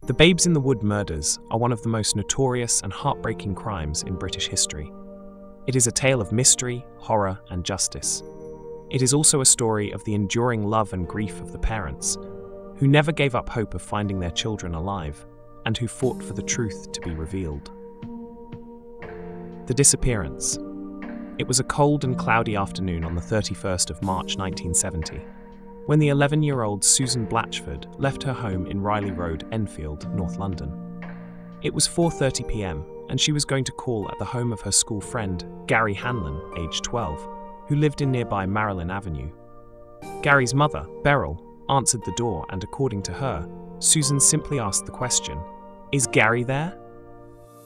The Babes in the Wood murders are one of the most notorious and heartbreaking crimes in British history. It is a tale of mystery, horror, and justice. It is also a story of the enduring love and grief of the parents, who never gave up hope of finding their children alive, and who fought for the truth to be revealed. The disappearance. It was a cold and cloudy afternoon on the 31st of March 1970, when the 11-year-old Susan Blatchford left her home in Riley Road, Enfield, North London. It was 4:30 p.m, and she was going to call at the home of her school friend, Gary Hanlon, aged 12, who lived in nearby Marilyn Avenue. Gary's mother, Beryl, answered the door, and according to her, Susan simply asked the question, "Is Gary there?"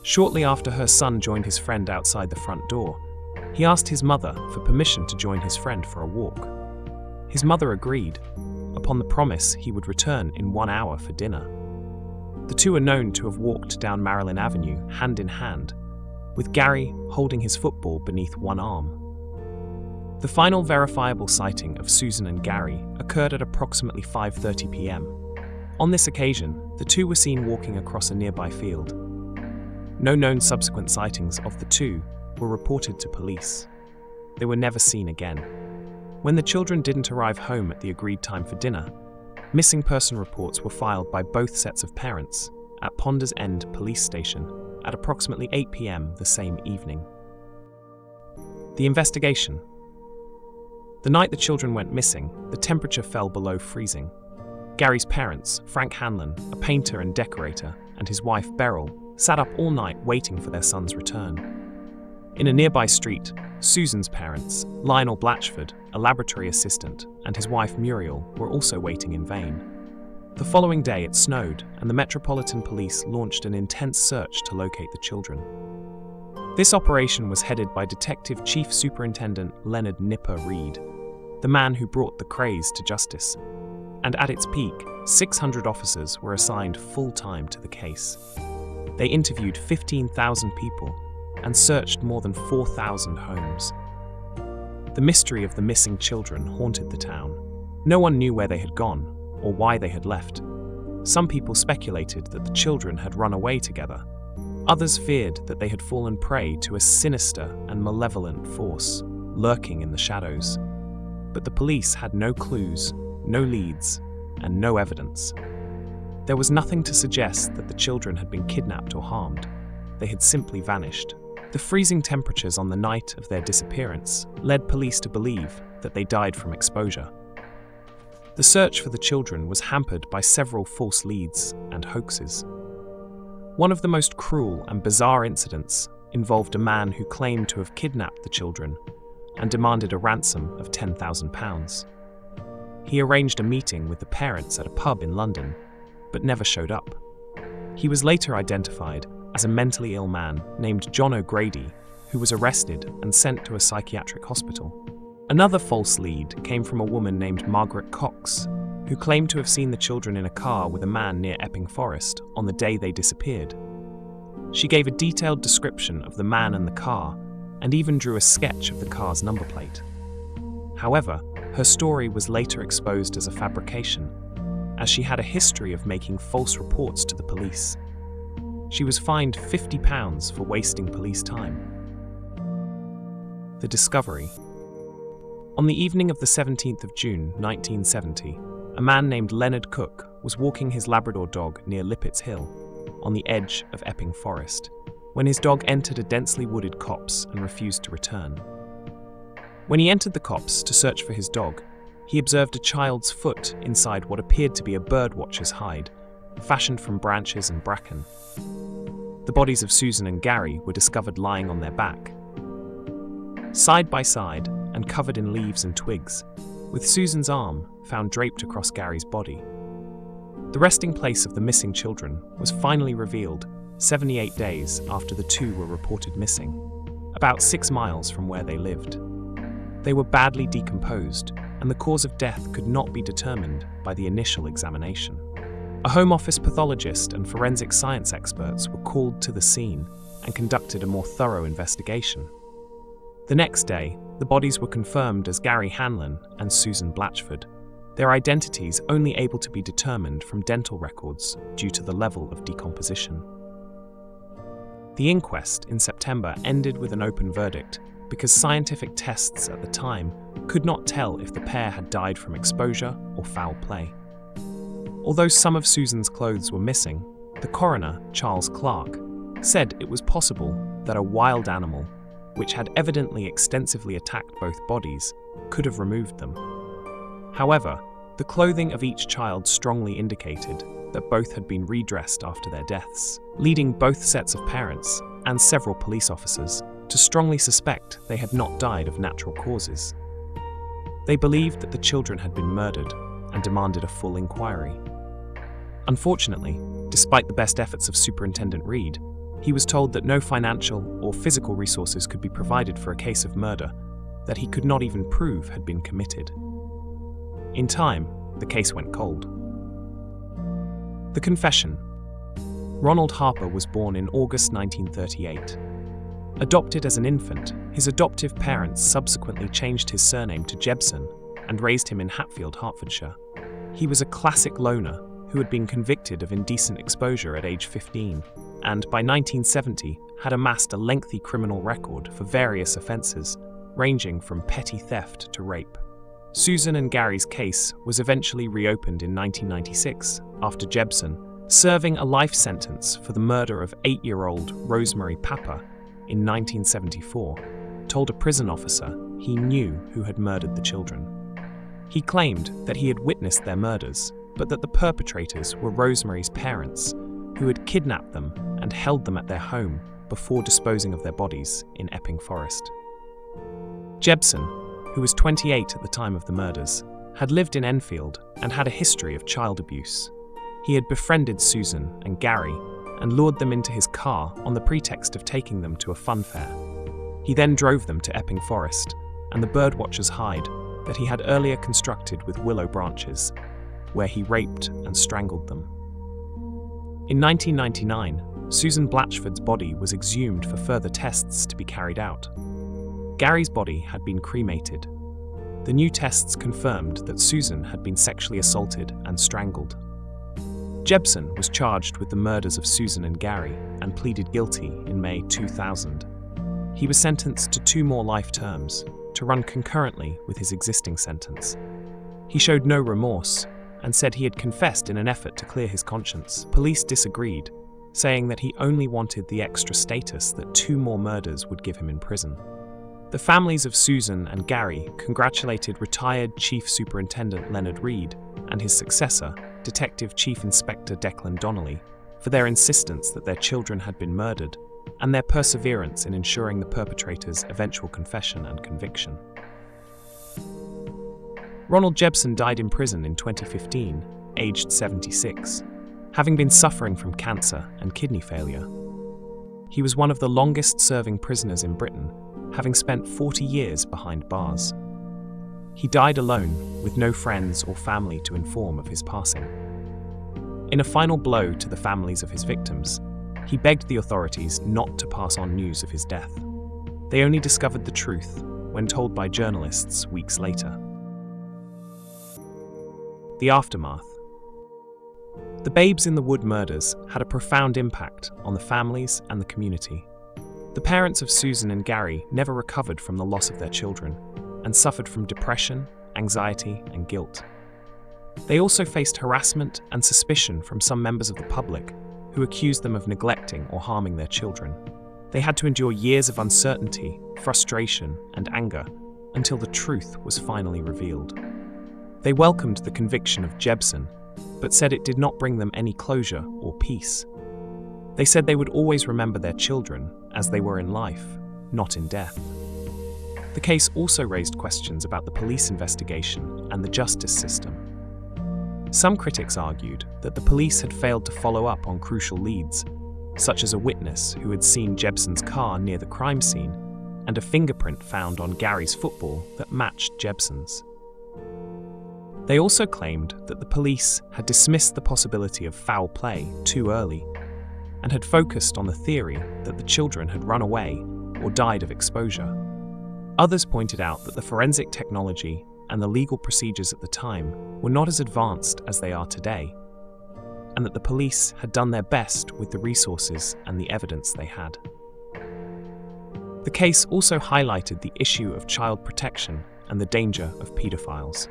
Shortly after her son joined his friend outside the front door, he asked his mother for permission to join his friend for a walk. His mother agreed, upon the promise he would return in 1 hour for dinner. The two are known to have walked down Marilyn Avenue hand in hand, with Gary holding his football beneath one arm. The final verifiable sighting of Susan and Gary occurred at approximately 5:30 p.m. On this occasion, the two were seen walking across a nearby field. No known subsequent sightings of the two were reported to police. They were never seen again. When the children didn't arrive home at the agreed time for dinner, missing person reports were filed by both sets of parents at Ponders End Police Station at approximately 8 p.m. the same evening. The investigation. The night the children went missing, the temperature fell below freezing. Gary's parents, Frank Hanlon, a painter and decorator, and his wife Beryl, sat up all night waiting for their son's return. In a nearby street, Susan's parents, Lionel Blatchford, a laboratory assistant, and his wife Muriel were also waiting in vain. The following day it snowed, and the Metropolitan Police launched an intense search to locate the children. This operation was headed by Detective Chief Superintendent Leonard Nipper Reed, the man who brought the craze to justice. And at its peak, 600 officers were assigned full-time to the case. They interviewed 15,000 people and searched more than 4,000 homes. The mystery of the missing children haunted the town. No one knew where they had gone or why they had left. Some people speculated that the children had run away together. Others feared that they had fallen prey to a sinister and malevolent force lurking in the shadows. But the police had no clues, no leads, and no evidence. There was nothing to suggest that the children had been kidnapped or harmed. They had simply vanished. The freezing temperatures on the night of their disappearance led police to believe that they died from exposure. The search for the children was hampered by several false leads and hoaxes. One of the most cruel and bizarre incidents involved a man who claimed to have kidnapped the children and demanded a ransom of £10,000. He arranged a meeting with the parents at a pub in London, but never showed up. He was later identified as a mentally ill man named John O'Grady, who was arrested and sent to a psychiatric hospital. Another false lead came from a woman named Margaret Cox, who claimed to have seen the children in a car with a man near Epping Forest on the day they disappeared. She gave a detailed description of the man and the car, and even drew a sketch of the car's number plate. However, her story was later exposed as a fabrication, as she had a history of making false reports to the police. She was fined £50 for wasting police time. The discovery. On the evening of the 17th of June 1970, a man named Leonard Cook was walking his Labrador dog near Lippets Hill, on the edge of Epping Forest, when his dog entered a densely wooded copse and refused to return. When he entered the copse to search for his dog, he observed a child's foot inside what appeared to be a birdwatcher's hide, fashioned from branches and bracken. The bodies of Susan and Gary were discovered lying on their back, side by side and covered in leaves and twigs, with Susan's arm found draped across Gary's body. The resting place of the missing children was finally revealed 78 days after the two were reported missing, about 6 miles from where they lived. They were badly decomposed, and the cause of death could not be determined by the initial examination. A Home Office pathologist and forensic science experts were called to the scene and conducted a more thorough investigation. The next day, the bodies were confirmed as Gary Hanlon and Susan Blatchford. their identities only able to be determined from dental records due to the level of decomposition. The inquest in September ended with an open verdict because scientific tests at the time could not tell if the pair had died from exposure or foul play. Although some of Susan's clothes were missing, the coroner, Charles Clark, said it was possible that a wild animal, which had evidently extensively attacked both bodies, could have removed them. However, the clothing of each child strongly indicated that both had been redressed after their deaths, leading both sets of parents and several police officers to strongly suspect they had not died of natural causes. They believed that the children had been murdered and demanded a full inquiry. Unfortunately, despite the best efforts of Superintendent Reed, he was told that no financial or physical resources could be provided for a case of murder that he could not even prove had been committed. In time, the case went cold. The confession. Ronald Harper was born in August 1938. Adopted as an infant, his adoptive parents subsequently changed his surname to Jebsen and raised him in Hatfield, Hertfordshire. He was a classic loner who had been convicted of indecent exposure at age 15 and by 1970 had amassed a lengthy criminal record for various offences, ranging from petty theft to rape. Susan and Gary's case was eventually reopened in 1996 after Jebsen, serving a life sentence for the murder of 8-year-old Rosemary Papa in 1974, told a prison officer he knew who had murdered the children. He claimed that he had witnessed their murders, but that the perpetrators were Rosemary's parents, who had kidnapped them and held them at their home before disposing of their bodies in Epping Forest. Jebsen, who was 28 at the time of the murders, had lived in Enfield and had a history of child abuse. He had befriended Susan and Gary and lured them into his car on the pretext of taking them to a fun fair. He then drove them to Epping Forest and the birdwatchers' hide that he had earlier constructed with willow branches, where he raped and strangled them. In 1999, Susan Blatchford's body was exhumed for further tests to be carried out. Gary's body had been cremated. The new tests confirmed that Susan had been sexually assaulted and strangled. Jebsen was charged with the murders of Susan and Gary and pleaded guilty in May 2000. He was sentenced to 2 more life terms, to run concurrently with his existing sentence. He showed no remorse and said he had confessed in an effort to clear his conscience. Police disagreed, saying that he only wanted the extra status that 2 more murders would give him in prison. The families of Susan and Gary congratulated retired Chief Superintendent Leonard Reed and his successor, Detective Chief Inspector Declan Donnelly, for their insistence that their children had been murdered and their perseverance in ensuring the perpetrator's eventual confession and conviction. Ronald Jebsen died in prison in 2015, aged 76, having been suffering from cancer and kidney failure. He was one of the longest-serving prisoners in Britain, having spent 40 years behind bars. He died alone, with no friends or family to inform of his passing. In a final blow to the families of his victims, he begged the authorities not to pass on news of his death. They only discovered the truth when told by journalists weeks later. The aftermath. The Babes in the Wood murders had a profound impact on the families and the community. The parents of Susan and Gary never recovered from the loss of their children and suffered from depression, anxiety, and guilt. They also faced harassment and suspicion from some members of the public who accused them of neglecting or harming their children. They had to endure years of uncertainty, frustration, and anger until the truth was finally revealed. They welcomed the conviction of Jebsen, but said it did not bring them any closure or peace. They said they would always remember their children as they were in life, not in death. The case also raised questions about the police investigation and the justice system. Some critics argued that the police had failed to follow up on crucial leads, such as a witness who had seen Jebsen's car near the crime scene and a fingerprint found on Gary's football that matched Jebsen's. They also claimed that the police had dismissed the possibility of foul play too early and had focused on the theory that the children had run away or died of exposure. Others pointed out that the forensic technology and the legal procedures at the time were not as advanced as they are today, and that the police had done their best with the resources and the evidence they had. The case also highlighted the issue of child protection and the danger of paedophiles.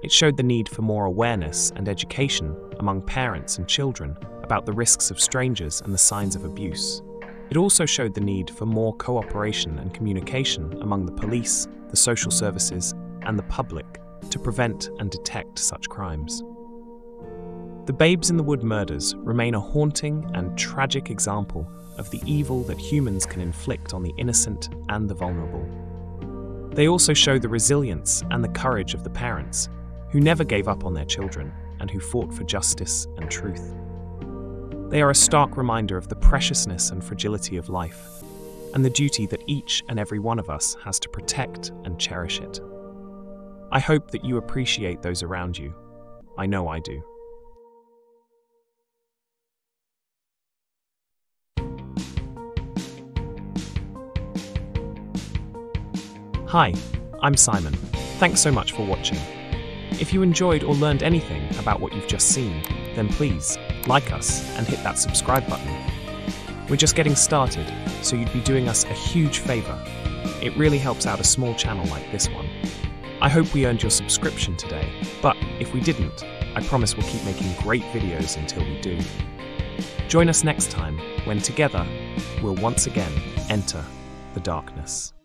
It showed the need for more awareness and education among parents and children about the risks of strangers and the signs of abuse. It also showed the need for more cooperation and communication among the police, the social services, and the public to prevent and detect such crimes. The Babes in the Wood murders remain a haunting and tragic example of the evil that humans can inflict on the innocent and the vulnerable. They also show the resilience and the courage of the parents, who never gave up on their children and who fought for justice and truth. They are a stark reminder of the preciousness and fragility of life, and the duty that each and every one of us has to protect and cherish it. I hope that you appreciate those around you. I know I do. Hi, I'm Simon. Thanks so much for watching. If you enjoyed or learned anything about what you've just seen, then please like us and hit that subscribe button. We're just getting started, so you'd be doing us a huge favor. It really helps out a small channel like this one. I hope we earned your subscription today, but if we didn't, I promise we'll keep making great videos until we do. Join us next time when together we'll once again enter the darkness.